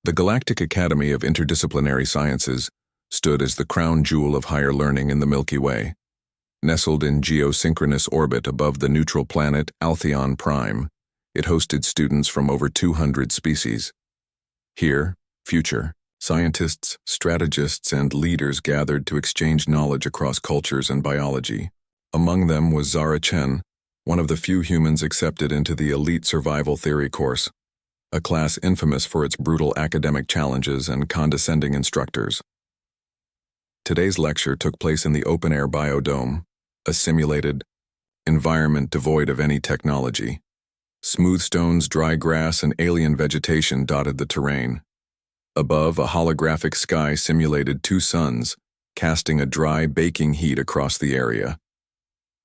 The Galactic Academy of Interdisciplinary Sciences stood as the crown jewel of higher learning in the Milky Way. Nestled in geosynchronous orbit above the neutral planet Alcyon Prime, it hosted students from over 200 species. Here, future scientists, strategists, and leaders gathered to exchange knowledge across cultures and biology. Among them was Zara Chen, one of the few humans accepted into the elite survival theory course, a class infamous for its brutal academic challenges and condescending instructors. Today's lecture took place in the open-air biodome, a simulated environment devoid of any technology. Smooth stones, dry grass, and alien vegetation dotted the terrain. Above, a holographic sky simulated two suns, casting a dry, baking heat across the area.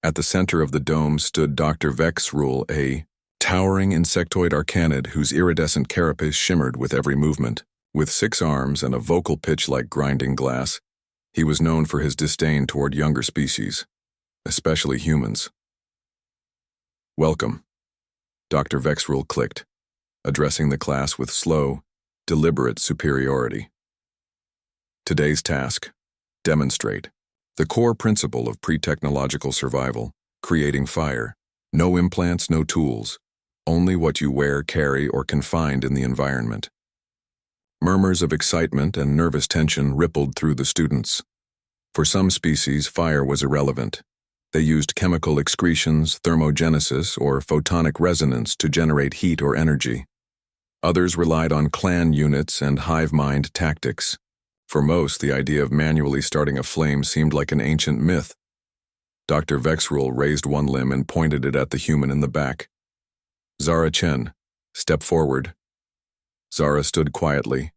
At the center of the dome stood Dr. Vexrule, a towering insectoid arcanid whose iridescent carapace shimmered with every movement. With 6 arms and a vocal pitch like grinding glass, he was known for his disdain toward younger species, especially humans. "Welcome," Dr. Vexrule clicked, addressing the class with slow, deliberate superiority. Today's task: demonstrate the core principle of pre-technological survival, creating fire. No implants, no tools, only what you wear, carry, or can find in the environment. Murmurs of excitement and nervous tension rippled through the students. For some species, fire was irrelevant. They used chemical excretions, thermogenesis, or photonic resonance to generate heat or energy. Others relied on clan units and hive mind tactics. For most, the idea of manually starting a flame seemed like an ancient myth. Dr. Vexrule raised one limb and pointed it at the human in the back. "Zara Chen, step forward." Zara stood quietly,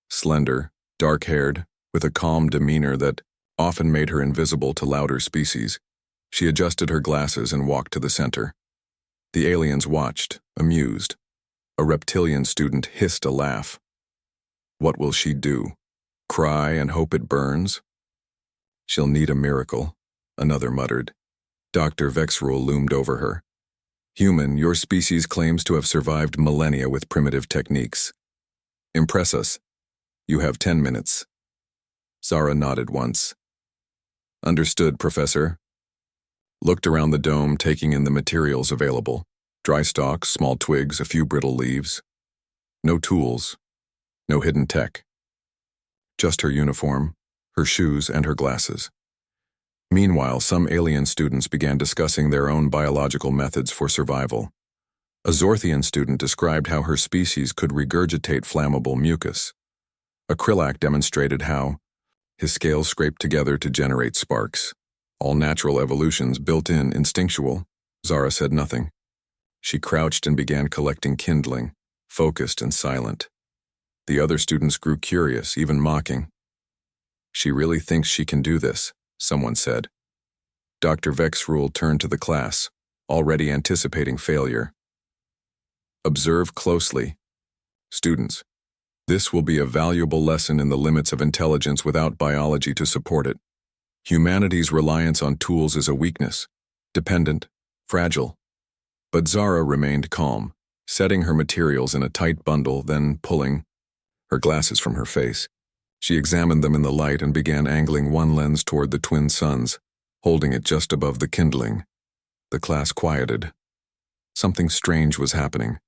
slender, dark-haired, with a calm demeanor that often made her invisible to louder species. She adjusted her glasses and walked to the center. The aliens watched, amused. A reptilian student hissed a laugh. What will she do? Cry and hope it burns? "She'll need a miracle," another muttered. Dr. Vexrule loomed over her. "Human, your species claims to have survived millennia with primitive techniques. Impress us. You have 10 minutes. Zara nodded once. "Understood, Professor." Looked around the dome, taking in the materials available. Dry stalks, small twigs, a few brittle leaves. No tools. No hidden tech. Just her uniform, her shoes, and her glasses. Meanwhile, some alien students began discussing their own biological methods for survival. A Zorthian student described how her species could regurgitate flammable mucus. A Krillac demonstrated how his scales scraped together to generate sparks. All natural evolutions built-in, instinctual. Zara said nothing. She crouched and began collecting kindling, focused and silent. The other students grew curious, even mocking. "She really thinks she can do this," someone said. Dr. Vexrule turned to the class, already anticipating failure. "Observe closely. Students, this will be a valuable lesson in the limits of intelligence without biology to support it. Humanity's reliance on tools is a weakness, dependent, fragile." But Zara remained calm, setting her materials in a tight bundle, then pulling her glasses from her face. She examined them in the light and began angling one lens toward the twin suns, holding it just above the kindling. The class quieted. Something strange was happening.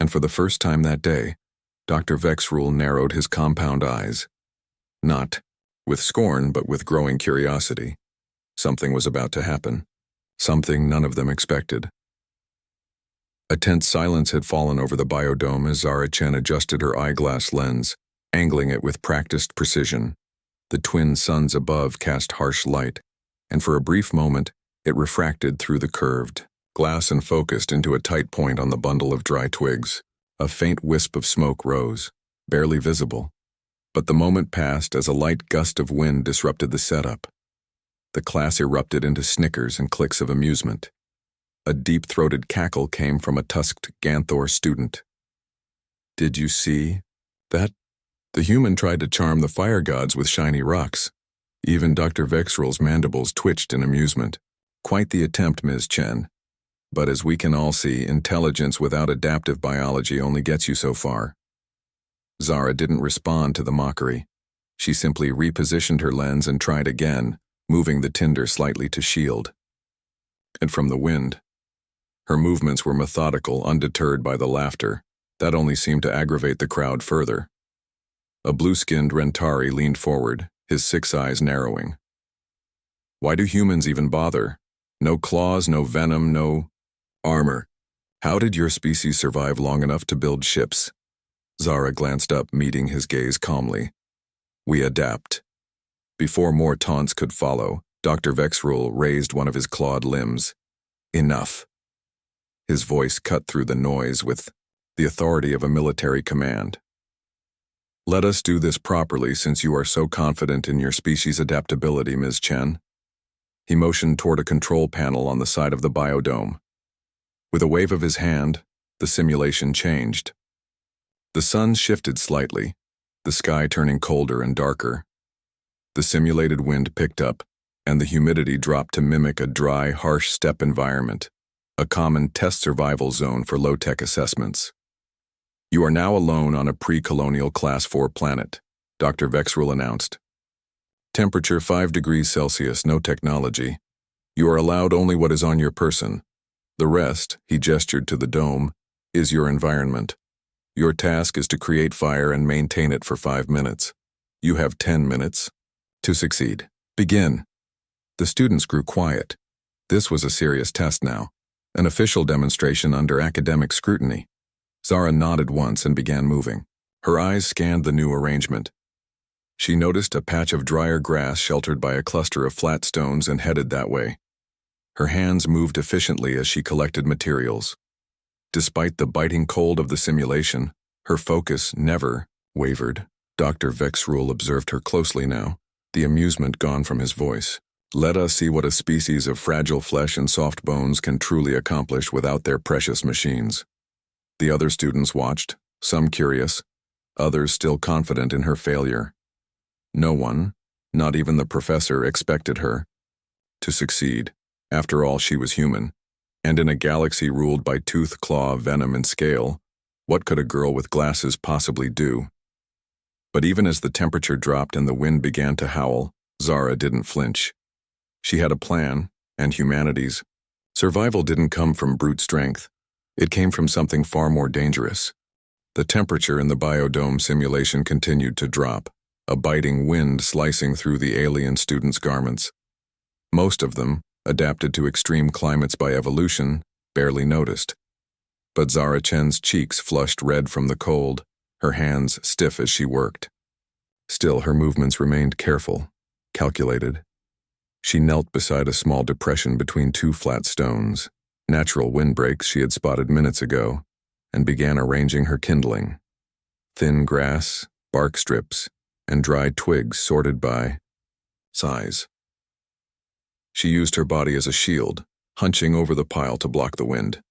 And for the first time that day, Dr. Vexrule narrowed his compound eyes. Not with scorn, but with growing curiosity. Something was about to happen. Something none of them expected. A tense silence had fallen over the biodome as Zara Chen adjusted her eyeglass lens, angling it with practiced precision. The twin suns above cast harsh light, and for a brief moment, it refracted through the curved glass and focused into a tight point on the bundle of dry twigs. A faint wisp of smoke rose, barely visible. But the moment passed as a light gust of wind disrupted the setup. The class erupted into snickers and clicks of amusement. A deep-throated cackle came from a tusked Ganthor student. "Did you see that? The human tried to charm the fire gods with shiny rocks." Even Dr. Vexrule's mandibles twitched in amusement. "Quite the attempt, Ms. Chen. But as we can all see, intelligence without adaptive biology only gets you so far." Zara didn't respond to the mockery. She simply repositioned her lens and tried again, moving the tinder slightly to shield. And from the wind. Her movements were methodical, undeterred by the laughter. That only seemed to aggravate the crowd further. A blue-skinned Rentari leaned forward, his 6 eyes narrowing. Why do humans even bother? No claws, no venom, no armor. How did your species survive long enough to build ships? Zara glanced up, meeting his gaze calmly. We adapt. Before more taunts could follow, Dr. Vexrule raised one of his clawed limbs. Enough. His voice cut through the noise with the authority of a military command. Let us do this properly since you are so confident in your species' adaptability, Ms. Chen. He motioned toward a control panel on the side of the biodome. With a wave of his hand, the simulation changed. The sun shifted slightly, the sky turning colder and darker. The simulated wind picked up, and the humidity dropped to mimic a dry, harsh steppe environment, a common test survival zone for low-tech assessments. You are now alone on a pre-colonial Class 4 planet, Dr. Vexrule announced. Temperature 5 degrees Celsius, no technology. You are allowed only what is on your person. The rest, he gestured to the dome, is your environment. Your task is to create fire and maintain it for 5 minutes. You have 10 minutes to succeed. Begin. The students grew quiet. This was a serious test now, an official demonstration under academic scrutiny. Zara nodded once and began moving. Her eyes scanned the new arrangement. She noticed a patch of drier grass sheltered by a cluster of flat stones and headed that way. Her hands moved efficiently as she collected materials. Despite the biting cold of the simulation, her focus never wavered. Dr. Vexrule observed her closely now, the amusement gone from his voice. Let us see what a species of fragile flesh and soft bones can truly accomplish without their precious machines. The other students watched, some curious, others still confident in her failure. No one, not even the professor, expected her to succeed. After all, she was human, and in a galaxy ruled by tooth, claw, venom, and scale, what could a girl with glasses possibly do? But even as the temperature dropped and the wind began to howl, Zara didn't flinch. She had a plan, and humanity's. Survival didn't come from brute strength. It came from something far more dangerous. The temperature in the biodome simulation continued to drop, a biting wind slicing through the alien students' garments. Most of them, adapted to extreme climates by evolution, barely noticed. But Zara Chen's cheeks flushed red from the cold, her hands stiff as she worked. Still, her movements remained careful, calculated. She knelt beside a small depression between 2 flat stones, natural windbreaks she had spotted minutes ago, and began arranging her kindling. Thin grass, bark strips, and dried twigs sorted by size. She used her body as a shield, hunching over the pile to block the wind.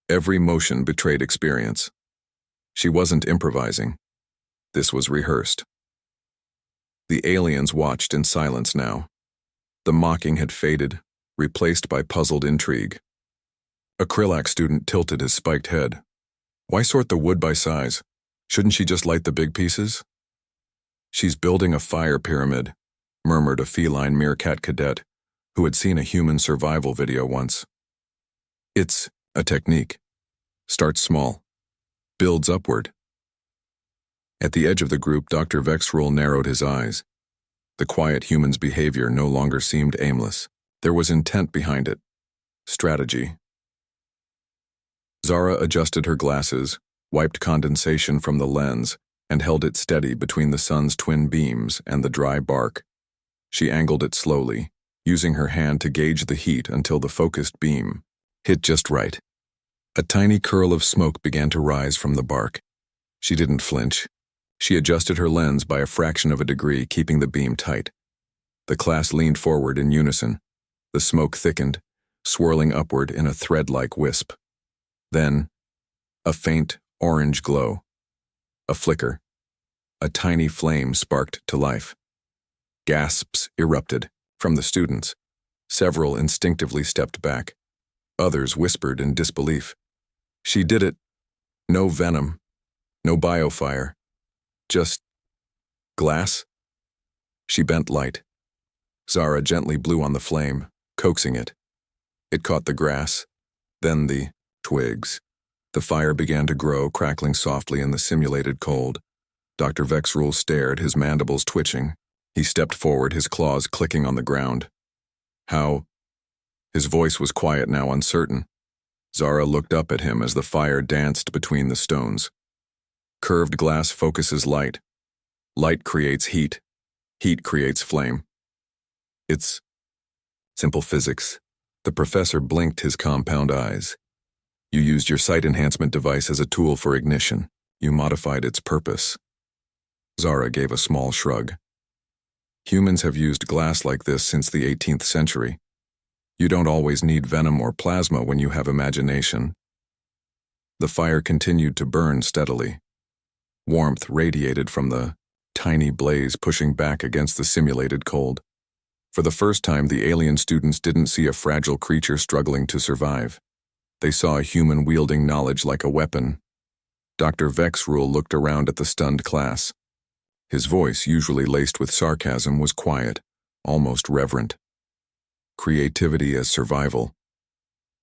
Every motion betrayed experience. She wasn't improvising. This was rehearsed. The aliens watched in silence now. The mocking had faded, replaced by puzzled intrigue. A Krillax student tilted his spiked head. Why sort the wood by size? Shouldn't she just light the big pieces? She's building a fire pyramid, murmured a feline meerkat cadet who had seen a human survival video once. It's a technique. Starts small. Builds upward. At the edge of the group, Dr. Vexrule narrowed his eyes. The quiet human's behavior no longer seemed aimless. There was intent behind it. Strategy. Zara adjusted her glasses, wiped condensation from the lens, and held it steady between the sun's twin beams and the dry bark. She angled it slowly, using her hand to gauge the heat until the focused beam hit just right. A tiny curl of smoke began to rise from the bark. She didn't flinch. She adjusted her lens by a fraction of a degree, keeping the beam tight. The class leaned forward in unison. The smoke thickened, swirling upward in a thread-like wisp. Then, a faint orange glow. A flicker. A tiny flame sparked to life. Gasps erupted from the students. Several instinctively stepped back. Others whispered in disbelief. She did it. No venom. No biofire. Just glass? She bent light. Zara gently blew on the flame, coaxing it. It caught the grass, then the twigs. The fire began to grow, crackling softly in the simulated cold. Dr. Vexrule stared, his mandibles twitching. He stepped forward, his claws clicking on the ground. How? His voice was quiet now, uncertain. Zara looked up at him as the fire danced between the stones. Curved glass focuses light. Light creates heat. Heat creates flame. It's simple physics. The professor blinked his compound eyes. You used your sight enhancement device as a tool for ignition. You modified its purpose. Zara gave a small shrug. Humans have used glass like this since the 18th century. You don't always need venom or plasma when you have imagination. The fire continued to burn steadily. Warmth radiated from the tiny blaze, pushing back against the simulated cold. For the first time, the alien students didn't see a fragile creature struggling to survive. They saw a human wielding knowledge like a weapon. Dr. Vexrule looked around at the stunned class. His voice, usually laced with sarcasm, was quiet, almost reverent. Creativity as survival.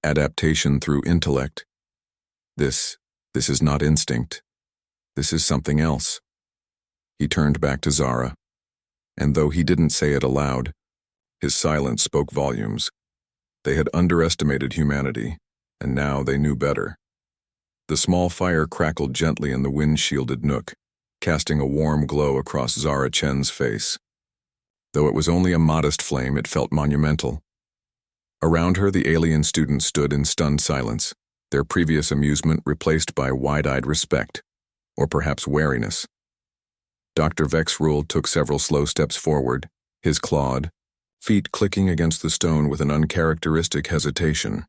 Adaptation through intellect. This is not instinct. This is something else. He turned back to Zara, and though he didn't say it aloud, his silence spoke volumes. They had underestimated humanity, and now they knew better. The small fire crackled gently in the wind-shielded nook, casting a warm glow across Zara Chen's face. Though it was only a modest flame, it felt monumental. Around her, the alien students stood in stunned silence, their previous amusement replaced by wide-eyed respect, or perhaps wariness. Dr. Vexrule took several slow steps forward, his clawed feet clicking against the stone with an uncharacteristic hesitation.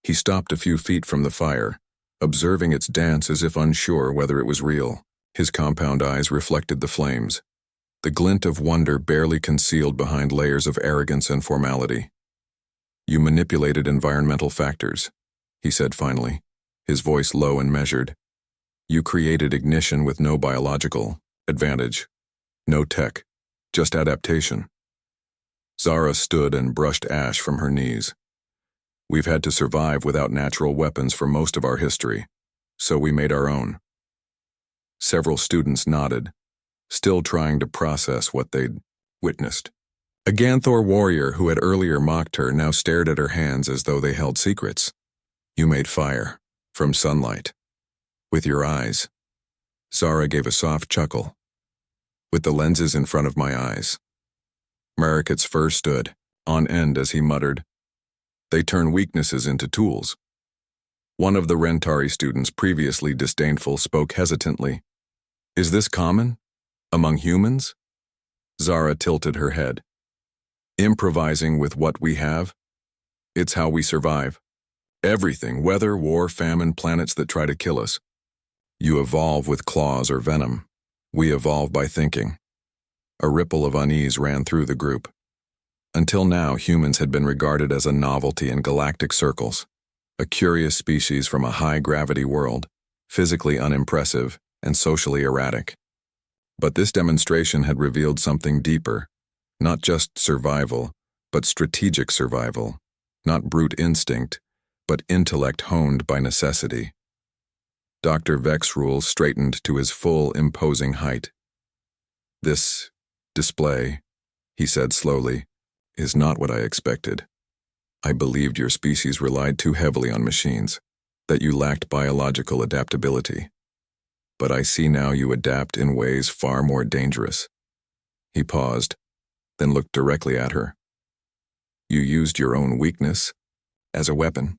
He stopped a few feet from the fire, observing its dance as if unsure whether it was real. His compound eyes reflected the flames, the glint of wonder barely concealed behind layers of arrogance and formality. You manipulated environmental factors, he said finally, his voice low and measured. You created ignition with no biological advantage, no tech, just adaptation. Zara stood and brushed ash from her knees. We've had to survive without natural weapons for most of our history, so we made our own. Several students nodded, still trying to process what they'd witnessed. A Ganthor warrior who had earlier mocked her now stared at her hands as though they held secrets. You made fire, from sunlight. With your eyes. Zara gave a soft chuckle. With the lenses in front of my eyes. Mariket's fur stood, on end as he muttered. They turn weaknesses into tools. One of the Rentari students, previously disdainful, spoke hesitantly. Is this common? Among humans? Zara tilted her head. Improvising with what we have? It's how we survive. Everything, weather, war, famine, planets that try to kill us. You evolve with claws or venom. We evolve by thinking. A ripple of unease ran through the group. Until now, humans had been regarded as a novelty in galactic circles, a curious species from a high-gravity world, physically unimpressive and socially erratic. But this demonstration had revealed something deeper, not just survival, but strategic survival, not brute instinct, but intellect honed by necessity. Dr. Vexrule straightened to his full, imposing height. This display, he said slowly, is not what I expected. I believed your species relied too heavily on machines, that you lacked biological adaptability. But I see now you adapt in ways far more dangerous. He paused, then looked directly at her. You used your own weakness as a weapon.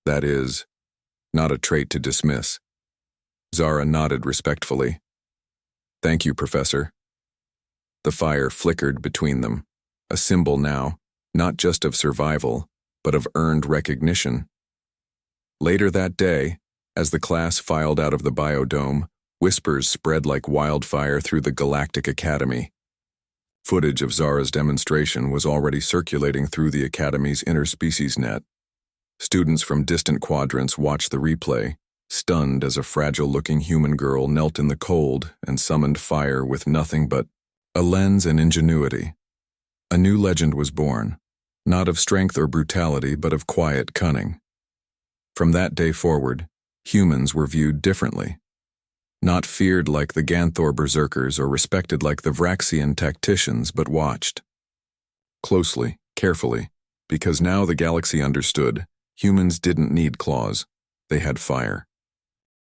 That is, not a trait to dismiss. Zara nodded respectfully. Thank you, Professor. The fire flickered between them, a symbol now, not just of survival, but of earned recognition. Later that day, as the class filed out of the biodome, whispers spread like wildfire through the Galactic Academy. Footage of Zara's demonstration was already circulating through the Academy's interspecies net. Students from distant quadrants watched the replay, stunned as a fragile-looking human girl knelt in the cold and summoned fire with nothing but a lens and ingenuity. A new legend was born, not of strength or brutality, but of quiet cunning. From that day forward, humans were viewed differently. Not feared like the Ganthor berserkers or respected like the Vraxian tacticians, but watched. Closely, carefully, because now the galaxy understood, humans didn't need claws, they had fire.